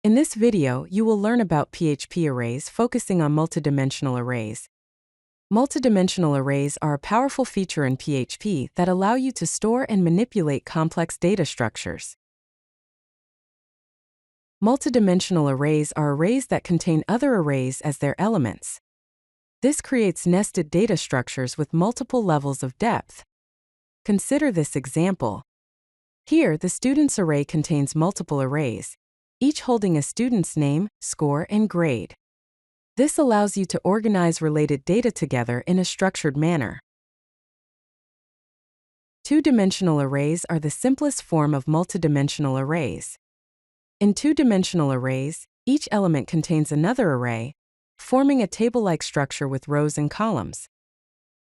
In this video, you will learn about PHP arrays focusing on multidimensional arrays. Multidimensional arrays are a powerful feature in PHP that allow you to store and manipulate complex data structures. Multidimensional arrays are arrays that contain other arrays as their elements. This creates nested data structures with multiple levels of depth. Consider this example. Here, the student's array contains multiple arrays, each holding a student's name, score, and grade. This allows you to organize related data together in a structured manner. Two-dimensional arrays are the simplest form of multidimensional arrays. In two-dimensional arrays, each element contains another array, forming a table-like structure with rows and columns.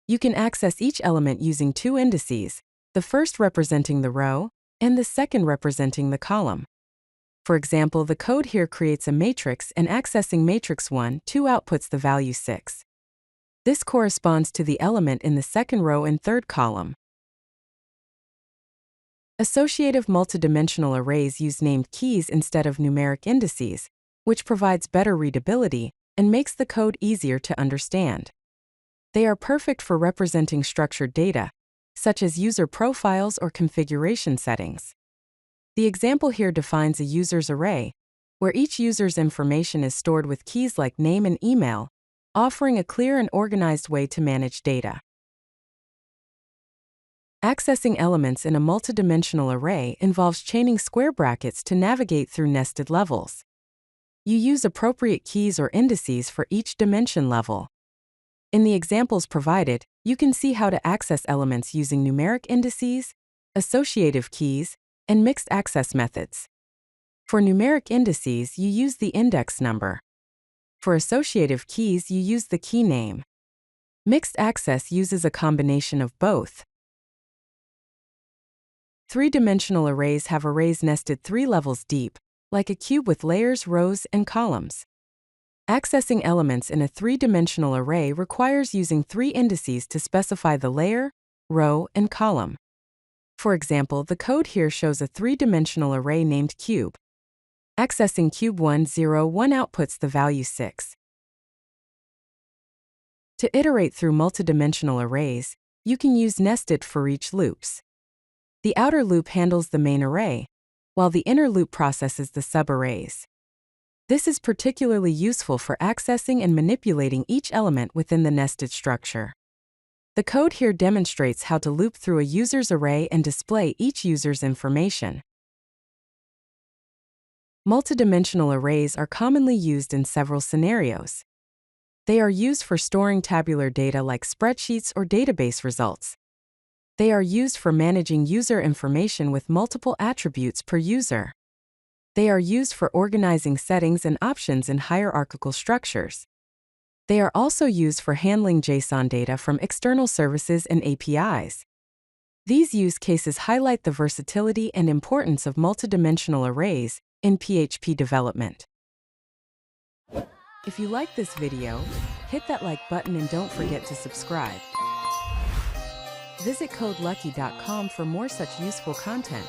You can access each element using two indices, the first representing the row and the second representing the column. For example, the code here creates a matrix, and accessing matrix 1, 2 outputs the value 6. This corresponds to the element in the second row and third column. Associative multidimensional arrays use named keys instead of numeric indices, which provides better readability and makes the code easier to understand. They are perfect for representing structured data, such as user profiles or configuration settings. The example here defines a user's array, where each user's information is stored with keys like name and email, offering a clear and organized way to manage data. Accessing elements in a multidimensional array involves chaining square brackets to navigate through nested levels. You use appropriate keys or indices for each dimension level. In the examples provided, you can see how to access elements using numeric indices, associative keys, and mixed access methods. For numeric indices, you use the index number. For associative keys, you use the key name. Mixed access uses a combination of both. Three-dimensional arrays have arrays nested 3 levels deep, like a cube with layers, rows, and columns. Accessing elements in a three-dimensional array requires using 3 indices to specify the layer, row, and column. For example, the code here shows a three-dimensional array named cube. Accessing cube 1, 0, 1 outputs the value 6. To iterate through multidimensional arrays, you can use nested for each loops. The outer loop handles the main array, while the inner loop processes the subarrays. This is particularly useful for accessing and manipulating each element within the nested structure. The code here demonstrates how to loop through a user's array and display each user's information. Multidimensional arrays are commonly used in several scenarios. They are used for storing tabular data like spreadsheets or database results. They are used for managing user information with multiple attributes per user. They are used for organizing settings and options in hierarchical structures. They are also used for handling JSON data from external services and APIs. These use cases highlight the versatility and importance of multidimensional arrays in PHP development. If you like this video, hit that like button and don't forget to subscribe. Visit codelucky.com for more such useful content.